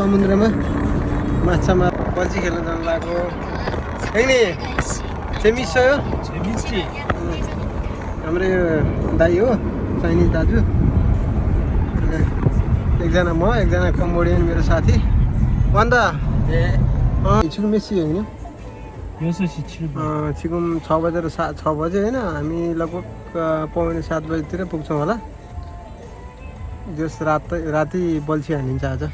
समुद्रमा माछा मार बल्छी खेल्न जानु लागेको है नि मिस छ यो हाम्रो यो दाइ हो चाइनिज दाजु एकजना म एकजना कम्बोडियन मेरो साथी अन्त छिटो मेसी होइन 6시 7분. 지금 6 बजे होइन हामी लगभग पौने 7 बजेतिर पुग्छौँ होला जस राति बल्छी हानिन्छ आज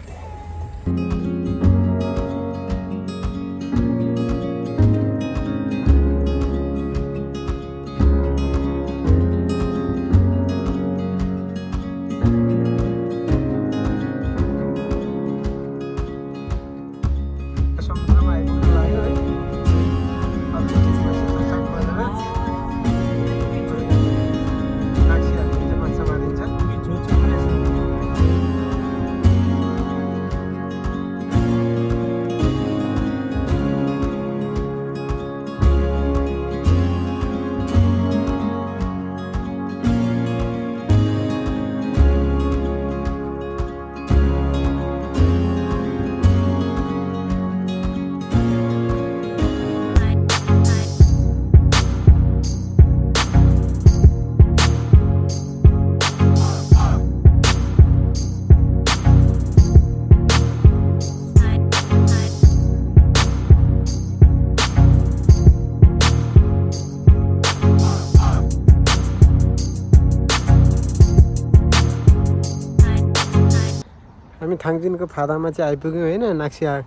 हामी थाङदिनको फादामा चाहिँ आइपुग्यौँ होइन नाक्सिया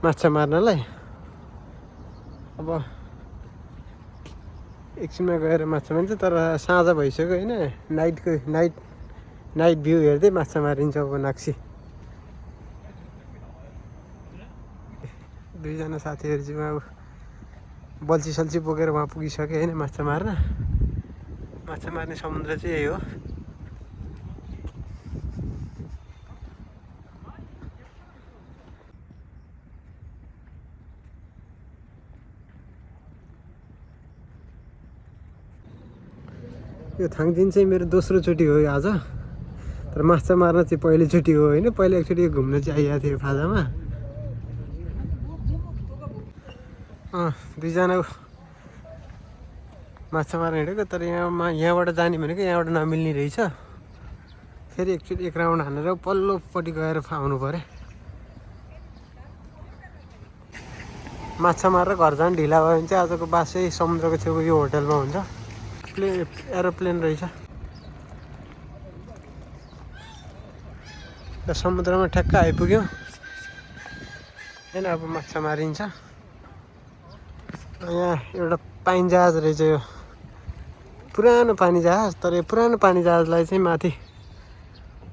माछा मार्नलाई अब एकछिनमा गएर माछा मार्छ तर साँझ भइसक्यो होइन नाइट भ्यू हेर्दै माछा मारिन्छ अब नाक्सी दुईजना साथीहरू चाहिँ अब बल्छी सल्छी बोकेर वहाँ पुगिसक्यो होइन माछा मार्ने समुद्र चाहिँ यही हो यो थाङदिन चाहिँ मेरो दोस्रो चोटि हो आज तर माछा मार्न चाहिँ पहिलोचोटि हो होइन पहिला एकचोटि घुम्न चाहिँ आइएको थियो फाजामा दुईजना माछा मार्न हिँडेको तर यहाँबाट जाने भनेको यहाँबाट नमिल्ने रहेछ फेरि एकचोटि एक राउन्ड हानेर पल्लोपट्टि गएर आउनु पऱ्यो माछा मारेर घर जानु ढिला भयो भने चाहिँ आजको बासै समुद्रको छेउको यो होटलमा हुन्छ एरोप्लेन रहेछ र समुद्रमा ठ्याक्क आइपुग्यो होइन अब माछा मारिन्छ यहाँ एउटा पानी जहाज रहेछ यो पुरानो पानी जहाज तर यो पुरानो पानी जहाजलाई चाहिँ माथि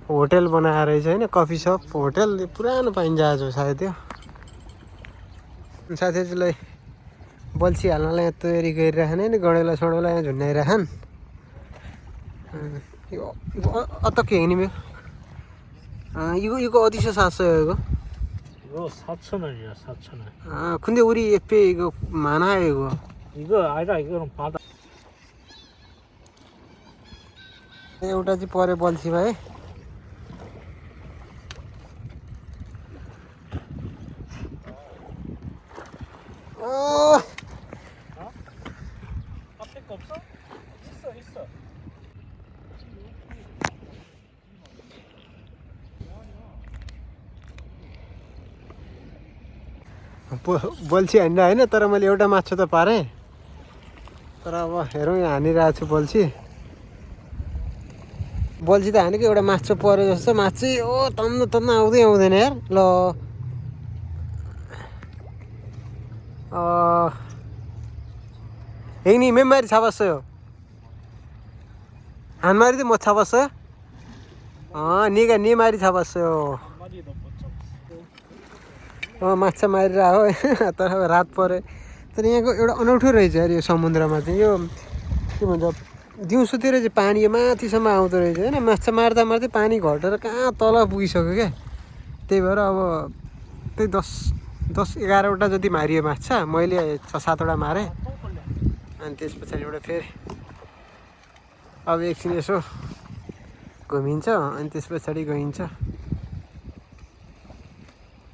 होटल बनाएर रहेछ होइन कफी सप होटल पुरानो पानी जहाज हो सायद यो साथीहरूलाई बल्छी हाल्नलाई यहाँ तयारी गरिराखन होइन गडेला सडेला यहाँ झुन्डाइराखन यो अतक्कै हेर्ने मेरो 이거 어디서 샀어요 이거? 이거 4,000원이야 4,000원. 근데 우리 옆에 이거 많아요 이거. 이거 아니다 이거는 바다. एउटा चाहिँ परे बल्छी भाइ बल्छी हान्दा होइन तर मैले एउटा माछा त पारेँ तर अब हेरौँ यहाँ हानिरहेको छु बल्छी त हानेको एउटा माछा पऱ्यो जस्तो माछै ओ तन्न आउँदै आउँदैन यार ल हेर्ने मेमारी 잡았어요 한 마리도 못 잡았어요? 네가 네 마리 잡았어요 माछा मारिरहेको तर अब रात पऱ्यो तर यहाँको एउटा अनौठो रहेछ अरे यो समुद्रमा चाहिँ यो के भन्छ दिउँसोतिर चाहिँ पानी यो माथिसम्म आउँदो रहेछ होइन माछा मार्दा पानी घटेर कहाँ तल पुगिसक्यो क्या त्यही भएर अब त्यही 10-11वटा जति मारियो माछा मैले 6-7वटा मारेँ अनि त्यस पछाडि एउटा फेरि अब एकछिन यसो घुमिन्छ अनि त्यस पछाडि गइन्छ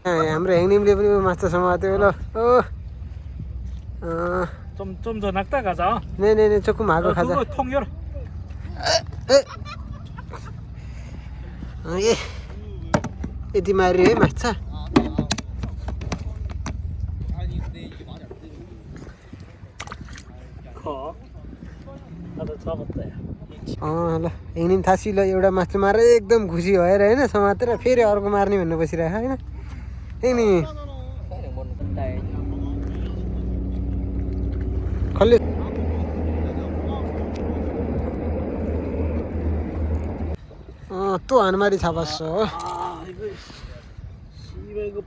हाम्रो हेङनिमले पनि माछा समात्यो ल ओ 좀 더 낚다 가자. 네네네 조금 하고 가자 그거 통 열어. ए यति माऱ्यो है माछा 커. 나도 잡았다. 야. ल हेङनिम थासी ल एउटा माछा मारेर एकदम खुसी भएर होइन समातेर फेरि अर्को मार्ने भनेर बसिरहेको होइन हेङनिम खल्ले 또 한 마리 잡았어. 아 이거 씨발 이거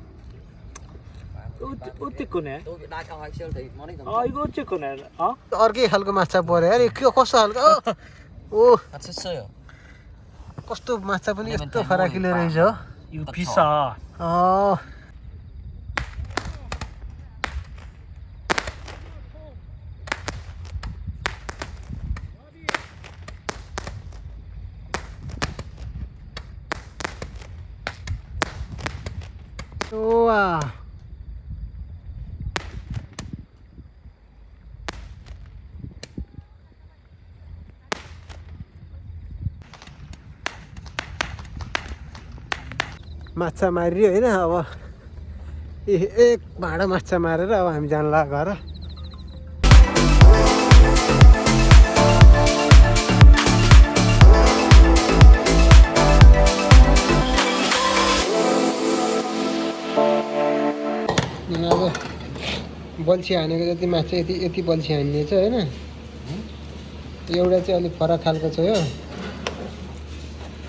어때 거네? 아 이거 어째 거네? 어? अर्कै खालको माछा पर्यो अरे के कस्तो खालको ओ कस्तो माछा पनि यस्तो फराकिलो रहेछ हो 이거 비싸. 우와 माछा मारियो होइन अब एक भाँडा माछा मारेर अब हामी जानला घर अब बल्छी हानेको जति माछा यति बल्छी हान्ने छ होइन एउटा चाहिँ अलिक फरक खालको छ यो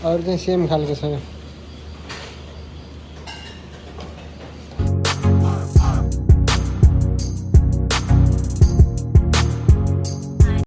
अरू चाहिँ सेम खालको छ